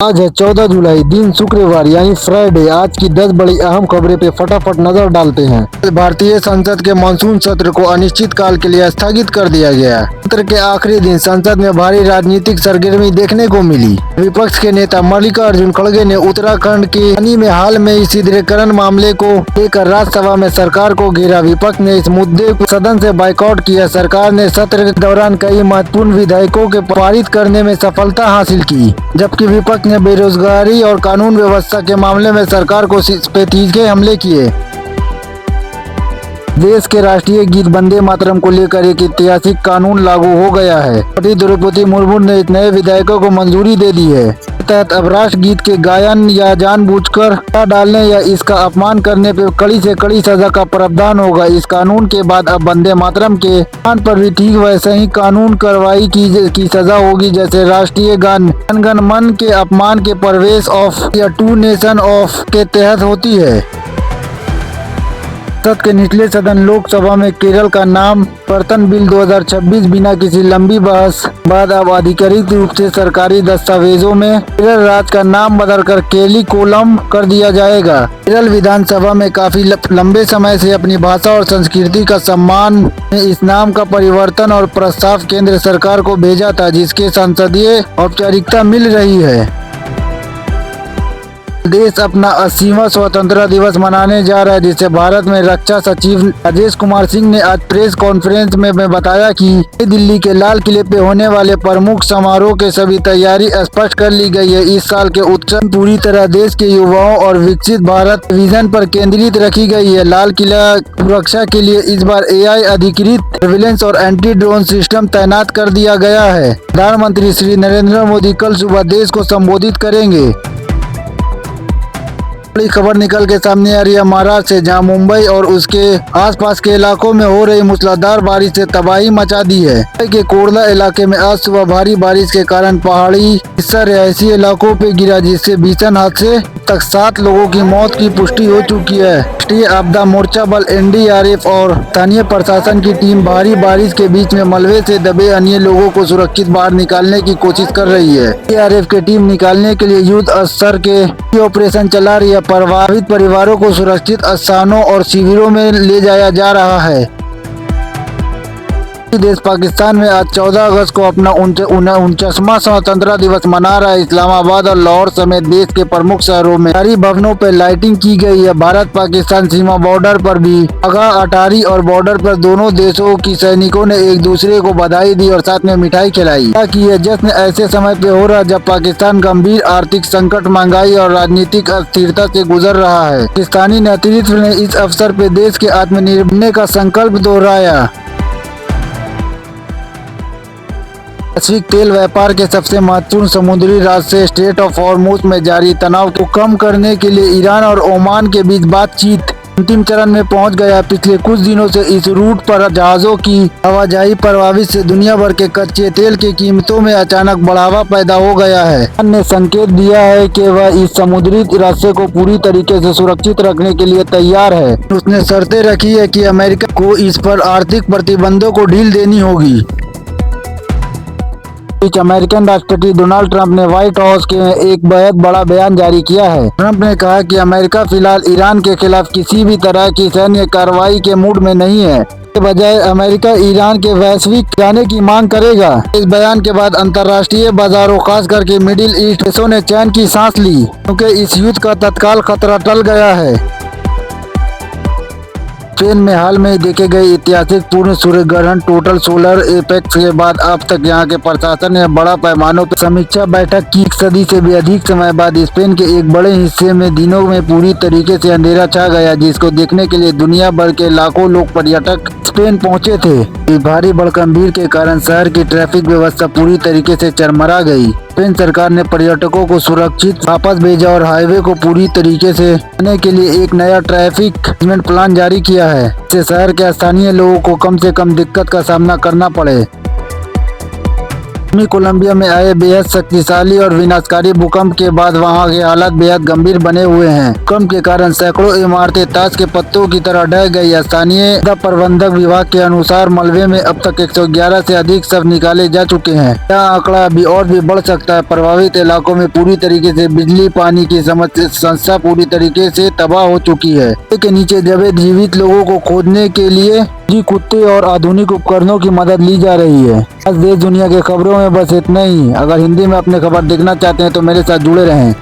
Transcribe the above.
आज है 14 जुलाई, दिन शुक्रवार यानी फ्राइडे। आज की 10 बड़ी अहम खबरें पे फटाफट नजर डालते हैं। भारतीय संसद के मानसून सत्र को अनिश्चित काल के लिए स्थगित कर दिया गया। सत्र के आखिरी दिन संसद में भारी राजनीतिक सरगर्मी देखने को मिली। विपक्ष के नेता मल्लिकार्जुन खड़गे ने उत्तराखंड के पानी में हाल में ही सुदृढ़ीकरण मामले को लेकर राज्यसभा में सरकार को घेरा। विपक्ष ने इस मुद्दे को सदन से बाइकआउट किया। सरकार ने सत्र के दौरान कई महत्वपूर्ण विधेयकों के पारित करने में सफलता हासिल की, जबकि विपक्ष ने बेरोजगारी और कानून व्यवस्था के मामले में सरकार को पे तीखे हमले किए। देश के राष्ट्रीय गीत वंदे मातरम को लेकर एक ऐतिहासिक कानून लागू हो गया है। राष्ट्रपति द्रौपदी मुर्मू ने इस नए विधेयकों को मंजूरी दे दी है। इस तहत अब राष्ट्रगीत के गायन या जानबूझकर डालने या इसका अपमान करने पर कड़ी से कड़ी सजा का प्रावधान होगा। इस कानून के बाद अब वंदे मातरम के स्थान पर भी ठीक वैसे ही कानून कार्रवाई की सजा होगी, जैसे राष्ट्रीय गान जन गण मन के अपमान के प्रवेश ऑफ या टू नेशन ऑफ के तहत होती है। संसद के निचले सदन लोकसभा में केरल का नाम परिवर्तन बिल 2026 बिना किसी लंबी बहस बाद अब आधिकारिक रूप से सरकारी दस्तावेजों में केरल राज्य का नाम बदलकर केरलीकोलम कर दिया जाएगा। केरल विधानसभा में काफी लंबे समय से अपनी भाषा और संस्कृति का सम्मान में इस नाम का परिवर्तन और प्रस्ताव केंद्र सरकार को भेजा था, जिसके संसदीय औपचारिकता मिल रही है। देश अपना 80वां स्वतंत्रता दिवस मनाने जा रहा है, जिसे भारत में रक्षा सचिव राजेश कुमार सिंह ने आज प्रेस कॉन्फ्रेंस में बताया कि दिल्ली के लाल किले पे होने वाले प्रमुख समारोह के सभी तैयारी स्पष्ट कर ली गई है। इस साल के उत्सव पूरी तरह देश के युवाओं और विकसित भारत विजन पर केंद्रित रखी गई है। लाल किला सुरक्षा के लिए इस बार AI अधिकृत सर्विलेंस और एंटी ड्रोन सिस्टम तैनात कर दिया गया है। प्रधानमंत्री श्री नरेंद्र मोदी कल सुबह देश को संबोधित करेंगे। बड़ी खबर निकल के सामने आ रही है महाराष्ट्र से, जहां मुंबई और उसके आसपास के इलाकों में हो रही मूसलाधार बारिश से तबाही मचा दी है। मुंबई के कोरला इलाके में आज सुबह भारी बारिश के कारण पहाड़ी हिस्सा रिहायशी इलाकों पे गिरा, जिससे भीषण हादसे तक 7 लोगों की मौत की पुष्टि हो चुकी है। राष्ट्रीय आपदा मोर्चा बल NDRF और स्थानीय प्रशासन की टीम भारी बारिश के बीच में मलबे से दबे अन्य लोगों को सुरक्षित बाहर निकालने की कोशिश कर रही है। NDRF की टीम निकालने के लिए युद्ध स्तर के ऑपरेशन चला रही है। प्रभावित परिवारों को सुरक्षित स्थानों और शिविरों में ले जाया जा रहा है। देश पाकिस्तान में आज 14 अगस्त को अपना 49वां स्वतंत्रता दिवस मना रहा है। इस्लामाबाद और लाहौर समेत देश के प्रमुख शहरों में सारी भवनों पर लाइटिंग की गई है। भारत पाकिस्तान सीमा बॉर्डर पर भी आगा अटारी और बॉर्डर पर दोनों देशों की सैनिकों ने एक दूसरे को बधाई दी और साथ में मिठाई खिलाई। ताकि यह जश्न ऐसे समय पे हो रहा जब पाकिस्तान गंभीर आर्थिक संकट, महंगाई और राजनीतिक अस्थिरता से गुजर रहा है। पाकिस्तानी नेतृत्व ने इस अवसर पे देश के आत्मनिर्भर का संकल्प दोहराया। वैश्विक तेल व्यापार के सबसे महत्वपूर्ण समुद्री रास्ते स्ट्रेट ऑफ हॉर्मुज में जारी तनाव को कम करने के लिए ईरान और ओमान के बीच बातचीत अंतिम चरण में पहुंच गया। पिछले कुछ दिनों से इस रूट पर जहाजों की आवाजाही प्रभावित से दुनिया भर के कच्चे तेल की कीमतों में अचानक बढ़ावा पैदा हो गया है। ईरान ने संकेत दिया है कि वह इस समुद्री रास्ते को पूरी तरीके से सुरक्षित रखने के लिए तैयार है। उसने शर्तें रखी है कि अमेरिका को इस पर आर्थिक प्रतिबंधों को ढील देनी होगी। अमेरिकन राष्ट्रपति डोनाल्ड ट्रंप ने व्हाइट हाउस के एक बेहद बड़ा बयान जारी किया है। ट्रंप ने कहा कि अमेरिका फिलहाल ईरान के खिलाफ किसी भी तरह की सैन्य कार्रवाई के मूड में नहीं है। के बजाय अमेरिका ईरान के वैश्विक जाने की मांग करेगा। इस बयान के बाद अंतर्राष्ट्रीय बाजारों, खास करके मिडिल ईस्ट देशों ने चैन की सांस ली, क्योंकि इस युद्ध का तत्काल खतरा टल गया है। स्पेन में हाल में देखे गए ऐतिहासिक पूर्ण सूर्य ग्रहण टोटल सोलर एपेक्स के बाद अब तक यहां के प्रशासन ने बड़ा पैमानों पर समीक्षा बैठक की। 1 सदी से भी अधिक समय बाद स्पेन के एक बड़े हिस्से में दिनों में पूरी तरीके से अंधेरा छा गया, जिसको देखने के लिए दुनिया भर के लाखों लोग पर्यटक स्पेन पहुंचे थे। इस भारी भड़कम के कारण शहर की ट्रैफिक व्यवस्था पूरी तरीके से चरमरा गई। स्पेन सरकार ने पर्यटकों को सुरक्षित वापस भेजा और हाईवे को पूरी तरीके से करने के लिए एक नया ट्रैफिक मैनेजमेंट प्लान जारी किया है, जिससे शहर के स्थानीय लोगों को कम से कम दिक्कत का सामना करना पड़े। कोलंबिया में आए बेहद शक्तिशाली और विनाशकारी भूकंप के बाद वहां के हालात बेहद गंभीर बने हुए हैं। भूकंप के कारण सैकड़ों इमारतें ताश के पत्तों की तरह ढह गई। स्थानीय प्रबंधक विभाग के अनुसार मलबे में अब तक 111 से अधिक शव निकाले जा चुके हैं। यह आंकड़ा अभी और भी बढ़ सकता है। प्रभावित इलाकों में पूरी तरीके से बिजली पानी की संस्था पूरी तरीके से तबाह हो चुकी है। के नीचे दबे जीवित लोगों को खोजने के लिए कुत्ते और आधुनिक उपकरणों की मदद ली जा रही है। आज देश दुनिया के खबरों में बस इतना ही। अगर हिंदी में अपने खबर देखना चाहते हैं तो मेरे साथ जुड़े रहें।